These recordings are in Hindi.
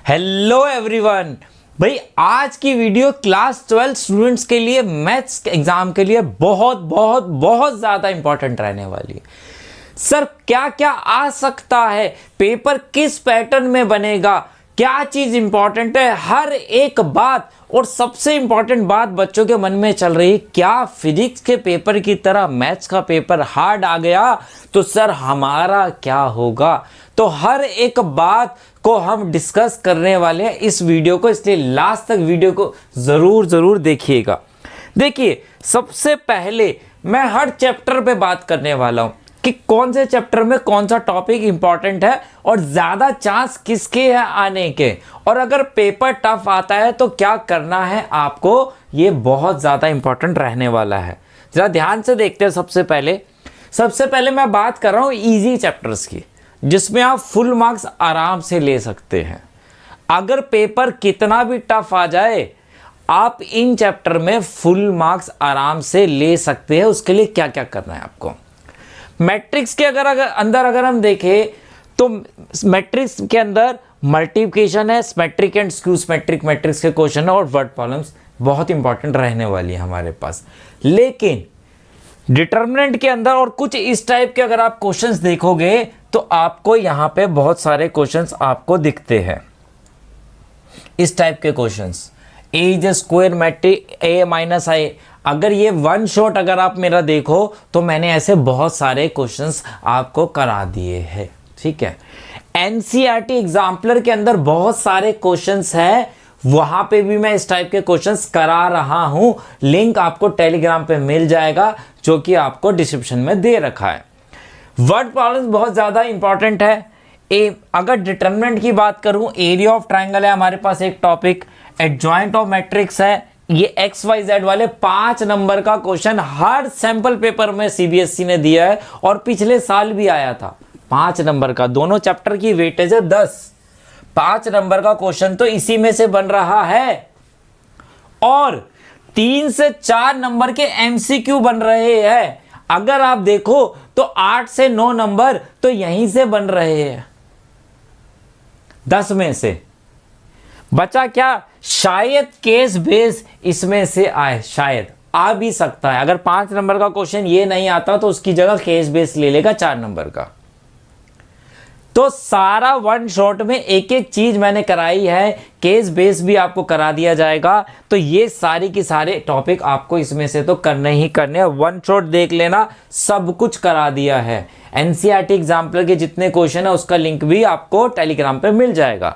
Hello everyone. भाई आज की वीडियो क्लास 12 स्टूडेंट्स के लिए मैथ्स एग्जाम के लिए बहुत बहुत बहुत ज़्यादा इंपॉर्टेंट रहने वाली है। सर क्या क्या आ सकता है, पेपर किस पैटर्न में बनेगा, क्या चीज़ इंपॉर्टेंट है, हर एक बात। और सबसे इंपॉर्टेंट बात बच्चों के मन में चल रही, क्या फिजिक्स के पेपर की तरह मैथ्स का पेपर हार्ड आ गया तो सर हमारा क्या होगा। तो हर एक बात को हम डिस्कस करने वाले हैं इस वीडियो को, इसलिए लास्ट तक वीडियो को ज़रूर देखिएगा। देखिए सबसे पहले मैं हर चैप्टर पे बात करने वाला हूँ कि कौन से चैप्टर में कौन सा टॉपिक इंपॉर्टेंट है और ज़्यादा चांस किसके है आने के, और अगर पेपर टफ आता है तो क्या करना है आपको, ये बहुत ज़्यादा इंपॉर्टेंट रहने वाला है। ज़रा ध्यान से देखते हैं। सबसे पहले मैं बात कर रहा हूँ इजी चैप्टर्स की, जिसमें आप फुल मार्क्स आराम से ले सकते हैं। अगर पेपर कितना भी टफ आ जाए आप इन चैप्टर में फुल मार्क्स आराम से ले सकते हैं। उसके लिए क्या क्या करना है आपको, मैट्रिक्स के अगर हम देखें तो मैट्रिक्स के अंदर मल्टीप्लिकेशन है, symmetric and skew symmetric matrix के क्वेश्चन है, और वर्ड प्रॉब्लम्स बहुत इंपॉर्टेंट रहने वाली है हमारे पास। लेकिन डिटर्मिनेंट के अंदर और कुछ इस टाइप के अगर आप क्वेश्चंस देखोगे तो आपको यहां पे बहुत सारे क्वेश्चंस आपको दिखते हैं। इस टाइप के questions, A is square matrix A minus I, अगर ये वन शॉट अगर आप मेरा देखो तो मैंने ऐसे बहुत सारे क्वेश्चंस आपको करा दिए हैं। ठीक है, एनसीईआरटी एग्जाम्पलर के अंदर बहुत सारे क्वेश्चंस हैं, वहां पे भी मैं इस टाइप के क्वेश्चंस करा रहा हूं। लिंक आपको टेलीग्राम पे मिल जाएगा जो कि आपको डिस्क्रिप्शन में दे रखा है। वर्ड प्रॉब्लम्स बहुत ज्यादा इंपॉर्टेंट है। अगर डिटरमिनेंट की बात करूं, एरिया ऑफ ट्राइंगल है हमारे पास एक टॉपिक, एडजॉइंट ऑफ मैट्रिक्स है, ये एक्स वाई जेड वाले 5 नंबर का क्वेश्चन हर सैंपल पेपर में सीबीएसई ने दिया है और पिछले साल भी आया था। 5 नंबर का, दोनों चैप्टर की वेटेज है 10। 5 नंबर का क्वेश्चन तो इसी में से बन रहा है, और 3 से 4 नंबर के एमसीक्यू बन रहे हैं। अगर आप देखो तो 8 से 9 नंबर तो यहीं से बन रहे हैं। 10 में से बचा क्या, शायद केस बेस इसमें से आए, शायद आ भी सकता है। अगर 5 नंबर का क्वेश्चन ये नहीं आता तो उसकी जगह केस बेस ले लेगा 4 नंबर का। तो सारा वन शॉट में एक एक चीज मैंने कराई है, केस बेस भी आपको करा दिया जाएगा। तो ये सारी की सारे टॉपिक आपको इसमें से तो करने ही करने हैं। वन शॉट देख लेना, सब कुछ करा दिया है। एनसीईआरटी एग्जाम्पलर के जितने क्वेश्चन है उसका लिंक भी आपको टेलीग्राम पे मिल जाएगा।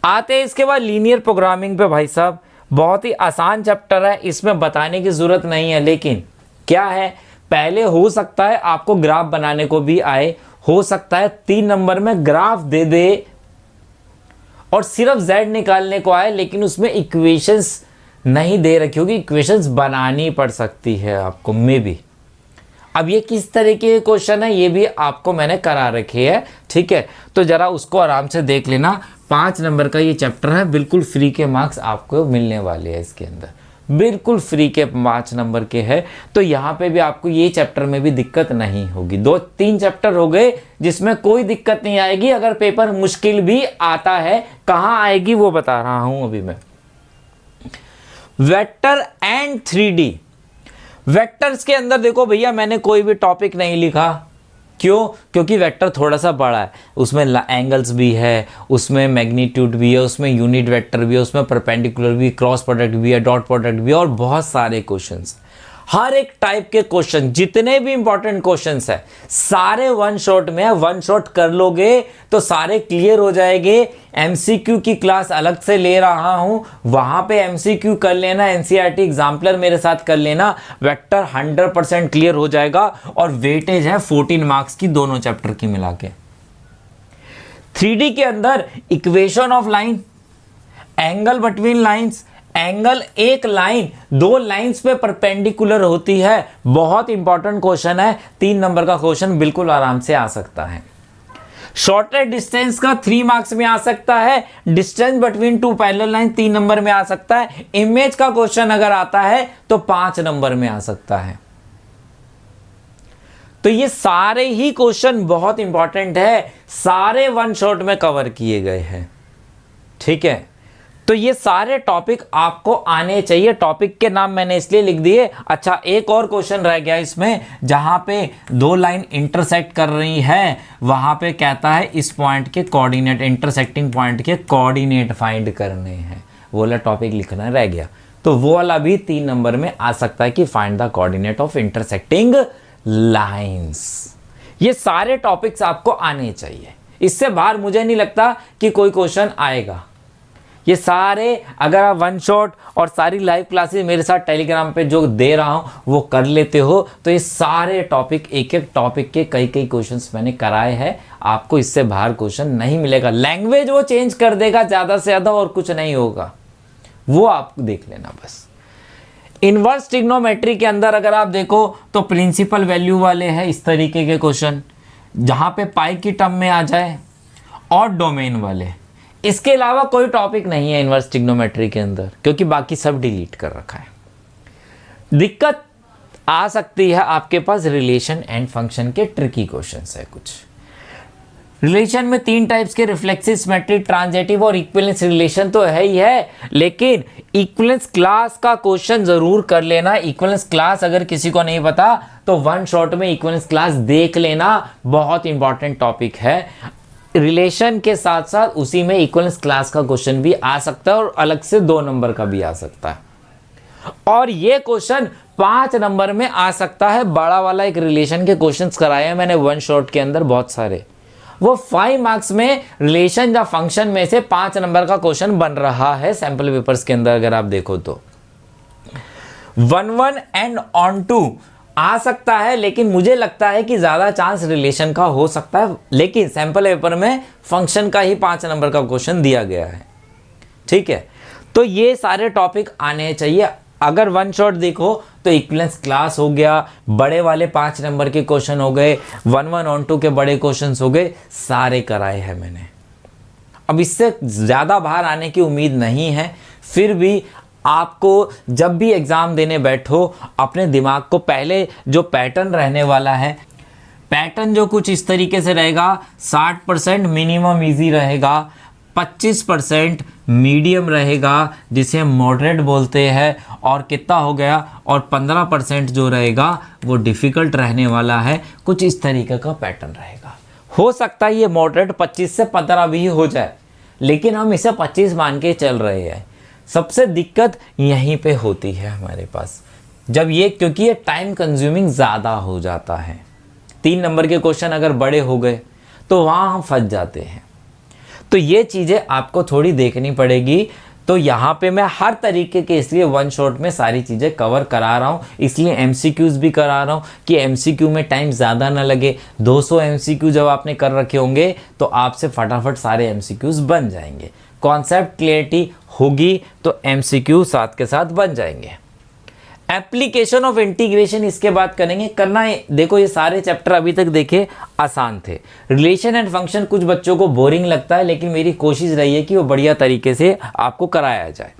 आते हैं इसके बाद लीनियर प्रोग्रामिंग पे। भाई साहब बहुत ही आसान चैप्टर है, इसमें बताने की जरूरत नहीं है। लेकिन क्या है, पहले हो सकता है आपको ग्राफ बनाने को भी आए, हो सकता है 3 नंबर में ग्राफ दे दे और सिर्फ z निकालने को आए, लेकिन उसमें इक्वेशंस नहीं दे रखी होगी, इक्वेशंस बनानी पड़ सकती है आपको मे बी। अब ये किस तरीके के क्वेश्चन है ये भी आपको मैंने करा रखी है। ठीक है, तो जरा उसको आराम से देख लेना। 5 नंबर का ये चैप्टर है, बिल्कुल फ्री के मार्क्स आपको मिलने वाले हैं इसके अंदर, बिल्कुल फ्री के 5 नंबर के हैं। तो यहाँ पे भी आपको ये चैप्टर में भी दिक्कत नहीं होगी। 2-3 चैप्टर हो गए जिसमें कोई दिक्कत नहीं आएगी। अगर पेपर मुश्किल भी आता है, कहाँ आएगी वो बता रहा हूं अभी मैं। वेक्टर एंड 3D वेक्टर्स के अंदर देखो भैया, मैंने कोई भी टॉपिक नहीं लिखा। क्यों? क्योंकि वेक्टर थोड़ा सा बड़ा है, उसमें एंगल्स भी है, उसमें मैग्नीट्यूड भी है, उसमें यूनिट वेक्टर भी है, उसमें परपेंडिकुलर भी, क्रॉस प्रोडक्ट भी है, डॉट प्रोडक्ट भी है, और बहुत सारे क्वेश्चंस। हर एक टाइप के क्वेश्चन, जितने भी इंपॉर्टेंट क्वेश्चंस है सारे वन शॉट में है। वन शॉट कर लोगे तो सारे क्लियर हो जाएंगे। एमसीक्यू की क्लास अलग से ले रहा हूं, वहां पे एमसीक्यू कर लेना, एनसीईआरटी एग्जाम्पलर मेरे साथ कर लेना, वेक्टर 100% क्लियर हो जाएगा। और वेटेज है 14 मार्क्स की दोनों चैप्टर की मिला के। 3D के अंदर equation of line, angle between lines, angle एक लाइन 2 लाइंस पे परपेंडिकुलर होती है, बहुत इंपॉर्टेंट क्वेश्चन है। 3 नंबर का क्वेश्चन बिल्कुल आराम से आ सकता है। शॉर्टर डिस्टेंस का 3 मार्क्स में आ सकता है। Distance between 2 parallel line 3 number में आ सकता है। इमेज का क्वेश्चन अगर आता है तो 5 नंबर में आ सकता है। तो ये सारे ही क्वेश्चन बहुत इंपॉर्टेंट है, सारे वन शॉट में कवर किए गए हैं। ठीक है, तो ये सारे टॉपिक आपको आने चाहिए। टॉपिक के नाम मैंने इसलिए लिख दिए। अच्छा, एक और क्वेश्चन रह गया इसमें, जहां पे दो लाइन इंटरसेक्ट कर रही है, वहां पे कहता है इस पॉइंट के कोऑर्डिनेट, इंटरसेक्टिंग पॉइंट के कोऑर्डिनेट फाइंड करने हैं, वो वाला टॉपिक लिखना रह गया। तो वो वाला भी 3 नंबर में आ सकता है कि find the coordinate of intersecting lines. ये सारे टॉपिक्स आपको आने चाहिए, इससे बाहर मुझे नहीं लगता कि कोई क्वेश्चन आएगा। ये सारे अगर आप वन शॉट और सारी लाइव क्लासेस मेरे साथ टेलीग्राम पे जो दे रहा हूँ वो कर लेते हो, तो ये सारे टॉपिक, एक एक टॉपिक के कई कई क्वेश्चंस मैंने कराए हैं। आपको इससे बाहर क्वेश्चन नहीं मिलेगा। लैंग्वेज वो चेंज कर देगा ज़्यादा से ज़्यादा, और कुछ नहीं होगा, वो आप देख लेना बस। इनवर्स ट्रिग्नोमेट्री के अंदर अगर आप देखो तो प्रिंसिपल वैल्यू वाले हैं इस तरीके के क्वेश्चन, जहाँ पे पाई की टर्म में आ जाए, और डोमेन वाले। इसके अलावा कोई टॉपिक नहीं है इनवर्स ट्रिग्नोमेट्री के अंदर, क्योंकि बाकी सब डिलीट कर रखा है। दिक्कत आ सकती है आपके पास रिलेशन एंड फंक्शन के ट्रिकी क्वेश्चंस है कुछ। रिलेशन में 3 टाइप्स के, रिफ्लेक्सिव, सिमेट्रिक, ट्रांजिटिव और इक्विवेलेंस रिलेशन तो है ही है, लेकिन इक्विवेलेंस क्लास का क्वेश्चन जरूर कर लेना। इक्विवेलेंस क्लास अगर किसी को नहीं पता तो वन शॉट में इक्विवेलेंस क्लास देख लेना, बहुत इंपॉर्टेंट टॉपिक है। रिलेशन के साथ साथ उसी में इक्विवेलेंस क्लास का क्वेश्चन भी आ सकता है, और अलग से 2 नंबर का भी आ सकता है। और ये क्वेश्चन 5 नंबर में आ सकता है। बड़ा वाला एक रिलेशन के क्वेश्चंस कराए हैं मैंने वन शॉट के अंदर बहुत सारे, वो 5 मार्क्स में रिलेशन या फंक्शन में से 5 नंबर का क्वेश्चन बन रहा है सैंपल पेपर्स के अंदर। अगर आप देखो तो 1 एंड ऑन टू आ सकता है, लेकिन मुझे लगता है कि ज्यादा चांस रिलेशन का हो सकता है, लेकिन सैंपल पेपर में फंक्शन का ही 5 नंबर का क्वेश्चन दिया गया है। ठीक है, तो ये सारे टॉपिक आने चाहिए। अगर वन शॉट देखो तो इक्विवेलेंस क्लास हो गया, बड़े वाले 5 नंबर के क्वेश्चन हो गए, 1 ऑन 2 के बड़े क्वेश्चंस हो गए, सारे कराए हैं मैंने। अब इससे ज़्यादा बाहर आने की उम्मीद नहीं है। फिर भी आपको जब भी एग्ज़ाम देने बैठो, अपने दिमाग को पहले जो पैटर्न रहने वाला है, पैटर्न जो कुछ इस तरीके से रहेगा, 60% मिनिमम इजी रहेगा, 25% मीडियम रहेगा जिसे मॉडरेट बोलते हैं, और कितना हो गया, और 15% जो रहेगा वो डिफ़िकल्ट रहने वाला है। कुछ इस तरीके का पैटर्न रहेगा। हो सकता है ये मॉडरेट 25 से 15 भी हो जाए, लेकिन हम इसे 25 मान के चल रहे हैं। सबसे दिक्कत यहीं पे होती है हमारे पास, जब ये, क्योंकि ये टाइम कंज्यूमिंग ज़्यादा हो जाता है। 3 नंबर के क्वेश्चन अगर बड़े हो गए तो वहाँ हम फंस जाते हैं। तो ये चीज़ें आपको थोड़ी देखनी पड़ेगी। तो यहाँ पे मैं हर तरीके के इसलिए वन शॉट में सारी चीज़ें कवर करा रहा हूँ, इसलिए एमसीक्यूज़ भी करा रहा हूँ कि एमसीक्यू में टाइम ज़्यादा ना लगे। 200 एमसीक्यू जब आपने कर रखे होंगे तो आपसे फटाफट सारे एमसीक्यूज़ बन जाएंगे। कॉन्सेप्ट क्लियरिटी होगी तो एमसीक्यू साथ के साथ बन जाएंगे। एप्लीकेशन ऑफ इंटीग्रेशन इसके बाद करेंगे, करना है। देखो ये सारे चैप्टर अभी तक देखे आसान थे। रिलेशन एंड फंक्शन कुछ बच्चों को बोरिंग लगता है, लेकिन मेरी कोशिश रही है कि वो बढ़िया तरीके से आपको कराया जाए।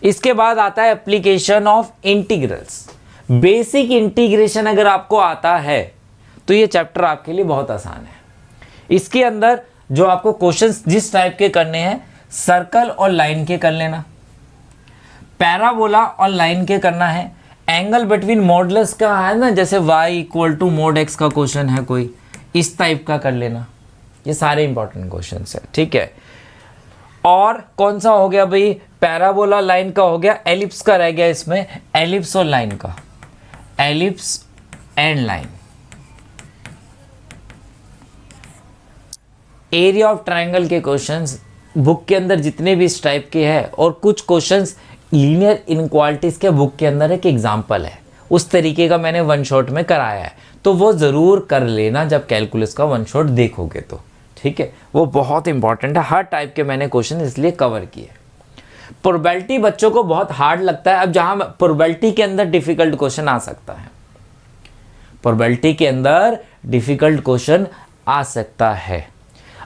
इसके बाद आता है application of integrals. Basic integration अगर आपको आता है तो ये चैप्टर आपके लिए बहुत आसान है। इसके अंदर जो आपको क्वेश्चंस जिस टाइप के करने हैं, सर्कल और लाइन के कर लेना, पैराबोला और लाइन के करना है, एंगल बिटवीन मॉडुलस का है ना, जैसे y = mod x का क्वेश्चन है कोई, इस टाइप का कर लेना। ये सारे इंपॉर्टेंट क्वेश्चन है, ठीक है। और कौन सा हो गया भाई, पैराबोला लाइन का हो गया, एलिप्स का रह गया इसमें, एलिप्स और लाइन का, ellipse and line. Area of triangle के क्वेश्चंस बुक के अंदर जितने भी इस टाइप के हैं, और कुछ क्वेश्चंस लीनियर इनक्वालिटीज के बुक के अंदर एक एग्जांपल है, उस तरीके का मैंने वन शॉट में कराया है, तो वो ज़रूर कर लेना जब कैलकुलस का वन शॉट देखोगे तो, ठीक है। वो बहुत इंपॉर्टेंट है। हर टाइप के मैंने क्वेश्चन इसलिए कवर किए। प्रोबेबिलिटी बच्चों को बहुत हार्ड लगता है। अब जहाँ प्रोबेबिलिटी के अंदर डिफ़िकल्ट क्वेश्चन आ सकता है, प्रोबेबिलिटी के अंदर डिफ़िकल्ट क्वेश्चन आ सकता है।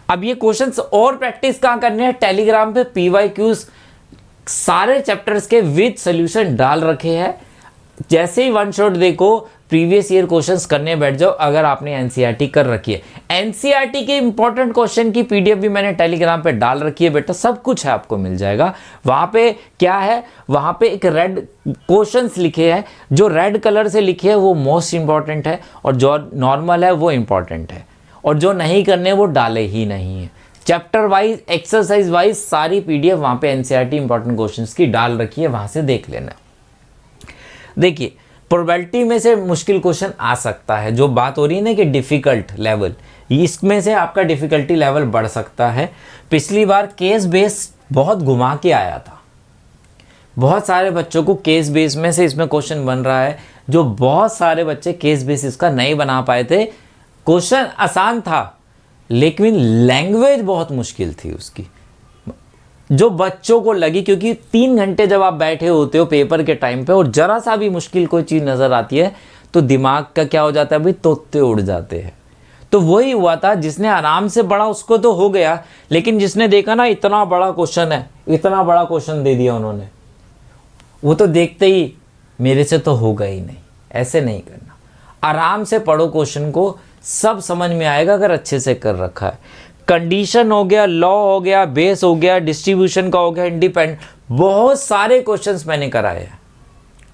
अब ये क्वेश्चंस और प्रैक्टिस कहाँ करनी है, टेलीग्राम पे PYQs सारे चैप्टर्स के विद सॉल्यूशन डाल रखे हैं। जैसे ही वन शॉट देखो प्रीवियस ईयर क्वेश्चंस करने बैठ जाओ अगर आपने एनसीईआरटी कर रखी है। एनसीईआरटी के इंपॉर्टेंट क्वेश्चन की पीडीएफ भी मैंने टेलीग्राम पे डाल रखी है बेटा, सब कुछ है आपको मिल जाएगा। वहां पे क्या है, वहां पे एक रेड क्वेश्चंस लिखे हैं, जो रेड कलर से लिखे हैं वो मोस्ट इंपॉर्टेंट है, और जो नॉर्मल है वो इंपॉर्टेंट है, और जो नहीं करने वो डाले ही नहीं है। चैप्टर वाइज एक्सरसाइज वाइज सारी पीडीएफ वहां पे एनसीईआरटी इंपॉर्टेंट क्वेश्चंस की डाल रखी है, वहां से देख लेना। देखिए प्रोबेबिलिटी में से मुश्किल क्वेश्चन आ सकता है, जो बात हो रही है ना कि डिफिकल्ट लेवल, इसमें से आपका डिफिकल्टी लेवल बढ़ सकता है। पिछली बार केस बेस बहुत घुमा के आया था, बहुत सारे बच्चों को केस बेस में से इसमें क्वेश्चन बन रहा है, जो बहुत सारे बच्चे केस बेस इसका नहीं बना पाए थे। क्वेश्चन आसान था लेकिन लैंग्वेज बहुत मुश्किल थी उसकी, जो बच्चों को लगी, क्योंकि 3 घंटे जब आप बैठे होते हो पेपर के टाइम पे और जरा सा भी मुश्किल कोई चीज़ नज़र आती है तो दिमाग का क्या हो जाता है भाई, तोते उड़ जाते हैं। तो वही हुआ था, जिसने आराम से पढ़ा उसको तो हो गया, लेकिन जिसने देखा ना इतना बड़ा क्वेश्चन है, इतना बड़ा क्वेश्चन दे दिया उन्होंने, वो तो देखते ही मेरे से तो होगा ही नहीं। ऐसे नहीं करना, आराम से पढ़ो क्वेश्चन को, सब समझ में आएगा अगर अच्छे से कर रखा है। कंडीशन हो गया, लॉ हो गया, बेस हो गया, डिस्ट्रीब्यूशन का हो गया, इंडिपेंडेंट, बहुत सारे क्वेश्चंस मैंने कराए हैं।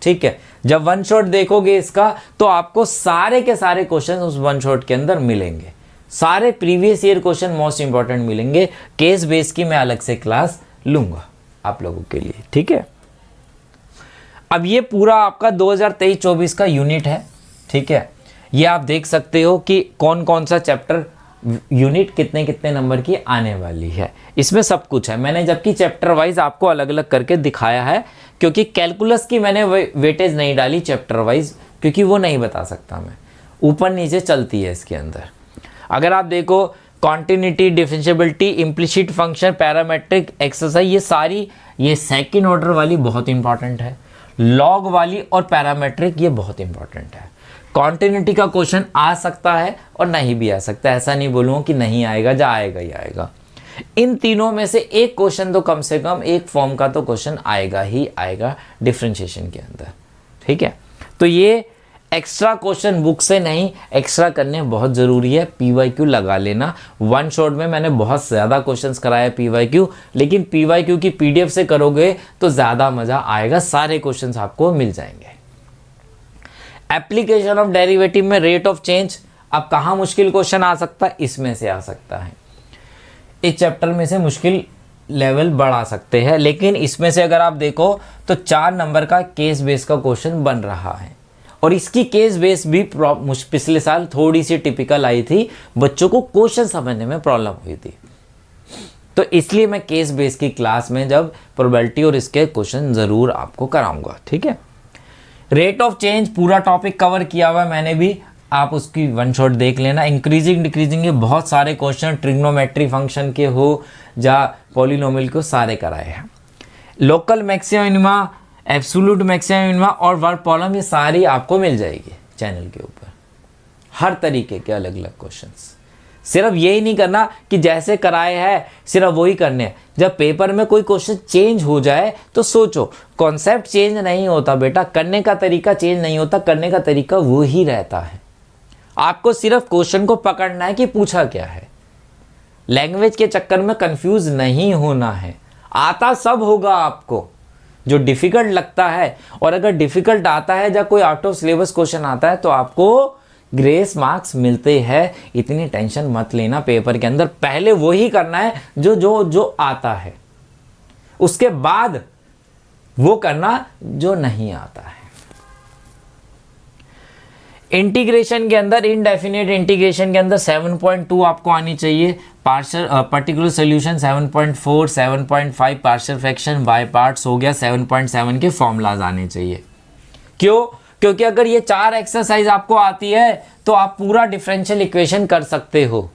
ठीक है, जब वन शॉट देखोगे इसका तो आपको सारे के सारे क्वेश्चन उस वन शॉट के अंदर मिलेंगे, सारे previous year question most important मिलेंगे। केस बेस की मैं अलग से क्लास लूंगा आप लोगों के लिए। ठीक है, अब ये पूरा आपका 2023-24 का यूनिट है। ठीक है, ये आप देख सकते हो कि कौन कौन सा चैप्टर यूनिट कितने कितने नंबर की आने वाली है, इसमें सब कुछ है। मैंने जबकि चैप्टर वाइज आपको अलग अलग करके दिखाया है, क्योंकि कैलकुलस की मैंने वेटेज नहीं डाली चैप्टर वाइज, क्योंकि वो नहीं बता सकता मैं, ऊपर नीचे चलती है इसके अंदर। अगर आप देखो continuity, differentiability, implicit function, parametric exercise, ये सारी, ये सेकेंड ऑर्डर वाली बहुत इंपॉर्टेंट है, लॉग वाली और पैरामेट्रिक ये बहुत इंपॉर्टेंट है। कॉन्टिन्यूटी का क्वेश्चन आ सकता है और नहीं भी आ सकता है, ऐसा नहीं बोलूँगा कि नहीं आएगा, जा आएगा ही आएगा। इन तीनों में से एक क्वेश्चन तो कम से कम एक फॉर्म का तो क्वेश्चन आएगा ही आएगा डिफरेंशिएशन के अंदर। ठीक है, तो ये एक्स्ट्रा क्वेश्चन बुक से नहीं, एक्स्ट्रा करने बहुत ज़रूरी है। पीवाईक्यू लगा लेना, वन शॉट में मैंने बहुत ज़्यादा क्वेश्चंस कराया पीवाईक्यू, लेकिन पीवाईक्यू की पीडीएफ से करोगे तो ज़्यादा मज़ा आएगा, सारे क्वेश्चंस आपको मिल जाएंगे। एप्लीकेशन ऑफ डेरिवेटिव में रेट ऑफ चेंज, अब कहाँ मुश्किल क्वेश्चन आ सकता है, इसमें से आ सकता है, इस चैप्टर में से मुश्किल लेवल बढ़ा सकते हैं, लेकिन इसमें से अगर आप देखो तो 4 नंबर का केस बेस का क्वेश्चन बन रहा है, और इसकी केस बेस भी पिछले साल थोड़ी सी टिपिकल आई थी, बच्चों को क्वेश्चन समझने में प्रॉब्लम हुई थी, तो इसलिए मैं केस बेस की क्लास में जब प्रोबेबिलिटी और इसके क्वेश्चन ज़रूर आपको कराऊंगा। ठीक है, रेट ऑफ चेंज पूरा टॉपिक कवर किया हुआ है मैंने भी, आप उसकी वन शॉट देख लेना। इंक्रीजिंग डिक्रीजिंग के बहुत सारे क्वेश्चन, ट्रिग्नोमेट्री फंक्शन के हो या पॉलिनोमियल को सारे कराए हैं। Local maximum minima, absolute maximum minima और वर्ग प्रॉब्लम, ये सारी आपको मिल जाएगी चैनल के ऊपर, हर तरीके के अलग अलग क्वेश्चंस। सिर्फ यही नहीं करना कि जैसे कराए हैं सिर्फ वही करने हैं, जब पेपर में कोई क्वेश्चन चेंज हो जाए तो सोचो, कॉन्सेप्ट चेंज नहीं होता बेटा, करने का तरीका चेंज नहीं होता, करने का तरीका वो ही रहता है। आपको सिर्फ क्वेश्चन को पकड़ना है कि पूछा क्या है, लैंग्वेज के चक्कर में कंफ्यूज नहीं होना है, आता सब होगा आपको, जो डिफिकल्ट लगता है, और अगर डिफिकल्ट आता है या कोई आउट ऑफ सिलेबस क्वेश्चन आता है तो आपको ग्रेस मार्क्स मिलते हैं, इतनी टेंशन मत लेना पेपर के अंदर। पहले वही करना है जो जो जो आता है, उसके बाद वो करना जो नहीं आता है। इंटीग्रेशन के अंदर, इनडेफिनेट इंटीग्रेशन के अंदर 7.2 आपको आनी चाहिए, partial particular solution 7.4, 7.5 partial fraction, by parts हो गया 7.7 के फॉर्मूलाज आने चाहिए। क्यों? क्योंकि अगर ये 4 एक्सरसाइज आपको आती है तो आप पूरा डिफरेंशियल इक्वेशन कर सकते हो,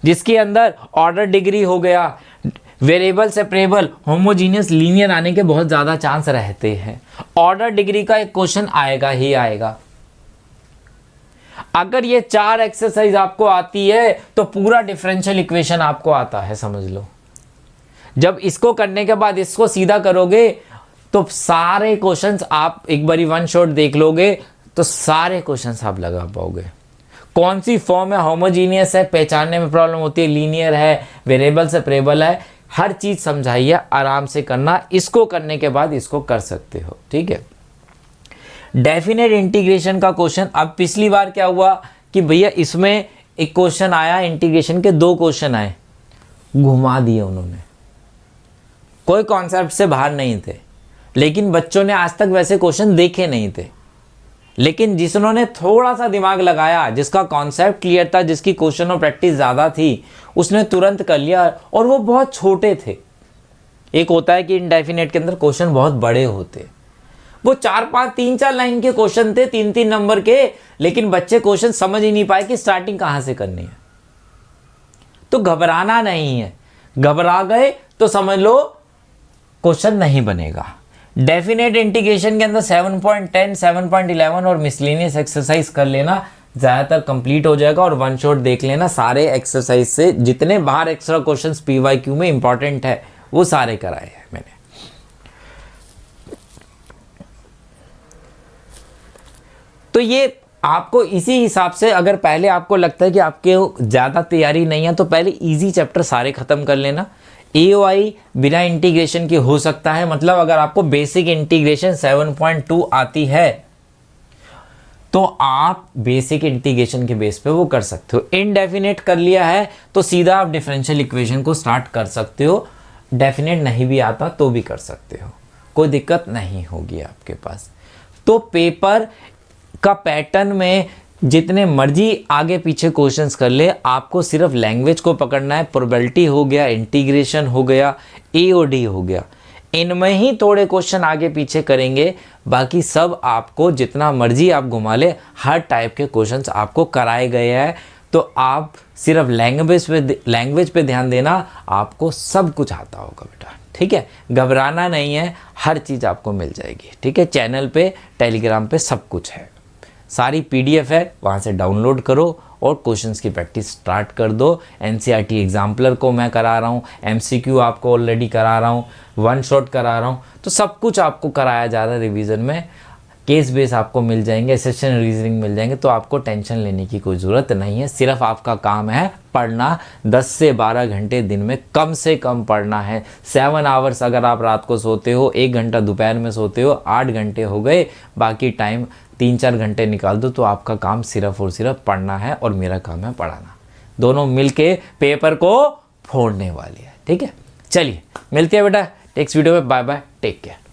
जिसके अंदर ऑर्डर डिग्री हो गया, वेरिएबल सेपरेबल, होमोजीनियस, लीनियर आने के बहुत ज़्यादा चांस रहते हैं। ऑर्डर डिग्री का एक क्वेश्चन आएगा ही आएगा। अगर ये 4 एक्सरसाइज आपको आती है तो पूरा डिफरेंशियल इक्वेशन आपको आता है, समझ लो। जब इसको करने के बाद इसको सीधा करोगे तो सारे क्वेश्चंस आप एक बारी वन शॉट देख लोगे, तो सारे क्वेश्चंस आप लगा पाओगे। कौन सी फॉर्म है, होमोजीनियस है, पहचानने में प्रॉब्लम होती है, लीनियर है, वेरिएबल सेपरेबल है, हर चीज समझाइए, आराम से करना। इसको करने के बाद इसको कर सकते हो, ठीक है। डेफिनेट इंटीग्रेशन का क्वेश्चन, अब पिछली बार क्या हुआ कि भैया इसमें एक क्वेश्चन आया, इंटीग्रेशन के 2 क्वेश्चन आए, घुमा दिए उन्होंने, कोई कॉन्सेप्ट से बाहर नहीं थे, लेकिन बच्चों ने आज तक वैसे क्वेश्चन देखे नहीं थे। लेकिन जिन्होंने थोड़ा सा दिमाग लगाया, जिसका कॉन्सेप्ट क्लियर था, जिसकी क्वेश्चन और प्रैक्टिस ज़्यादा थी, उसने तुरंत कर लिया, और वो बहुत छोटे थे। एक होता है कि इनडेफिनेट के अंदर क्वेश्चन बहुत बड़े होते, वो 4-5 3-4 लाइन के क्वेश्चन थे, 3-3 नंबर के, लेकिन बच्चे क्वेश्चन समझ ही नहीं पाए कि स्टार्टिंग कहाँ से करनी है। तो घबराना नहीं है, घबरा गए तो समझ लो क्वेश्चन नहीं बनेगा। डेफिनेट इंटीग्रेशन के अंदर 7.10, 7.11 और मिसलेनियस एक्सरसाइज कर लेना, ज़्यादातर कंप्लीट हो जाएगा। और वन शॉट देख लेना सारे एक्सरसाइज से, जितने बाहर एक्स्ट्रा क्वेश्चंस पीवाईक्यू में इंपॉर्टेंट है वो सारे कराए हैं मैंने। तो ये आपको इसी हिसाब से, अगर पहले आपको लगता है कि आपके ज़्यादा तैयारी नहीं है, तो पहले इजी चैप्टर सारे ख़त्म कर लेना। AOI बिना इंटीग्रेशन के हो सकता है, मतलब अगर आपको बेसिक इंटीग्रेशन 7.2 आती है तो आप बेसिक इंटीग्रेशन के बेस पे वो कर सकते हो। इनडेफिनेट कर लिया है तो सीधा आप डिफरेंशियल इक्वेशन को स्टार्ट कर सकते हो। डेफिनेट नहीं भी आता तो भी कर सकते हो, कोई दिक्कत नहीं होगी आपके पास। तो पेपर का पैटर्न में जितने मर्जी आगे पीछे क्वेश्चंस कर ले, आपको सिर्फ लैंग्वेज को पकड़ना है। प्रोबेबिलिटी हो गया, इंटीग्रेशन हो गया, AOD हो गया, इनमें ही थोड़े क्वेश्चन आगे पीछे करेंगे, बाकी सब आपको जितना मर्जी आप घुमा ले, हर टाइप के क्वेश्चंस आपको कराए गए हैं। तो आप सिर्फ लैंग्वेज पे ध्यान देना, आपको सब कुछ आता होगा बेटा, ठीक है। घबराना नहीं है, हर चीज़ आपको मिल जाएगी, ठीक है। चैनल पे, टेलीग्राम पे सब कुछ है, सारी PDF है, वहाँ से डाउनलोड करो और क्वेश्चंस की प्रैक्टिस स्टार्ट कर दो। NCERT एग्जाम्पलर को मैं करा रहा हूँ, MCQ आपको ऑलरेडी करा रहा हूँ, वन शॉट करा रहा हूँ, तो सब कुछ आपको कराया जा रहा है। रिवीजन में केस बेस आपको मिल जाएंगे, सेशन रीजनिंग मिल जाएंगे, तो आपको टेंशन लेने की कोई ज़रूरत नहीं है। सिर्फ आपका काम है पढ़ना, 10 से 12 घंटे दिन में कम से कम पढ़ना है। 7 आवर्स अगर आप रात को सोते हो, 1 घंटा दोपहर में सोते हो, 8 घंटे हो गए, बाकी टाइम 3-4 घंटे निकाल दो, तो आपका काम सिर्फ और सिर्फ पढ़ना है और मेरा काम है पढ़ाना। दोनों मिलके पेपर को फोड़ने वाले हैं, ठीक है। चलिए मिलते हैं बेटा नेक्स्ट वीडियो में, बाय बाय, टेक केयर।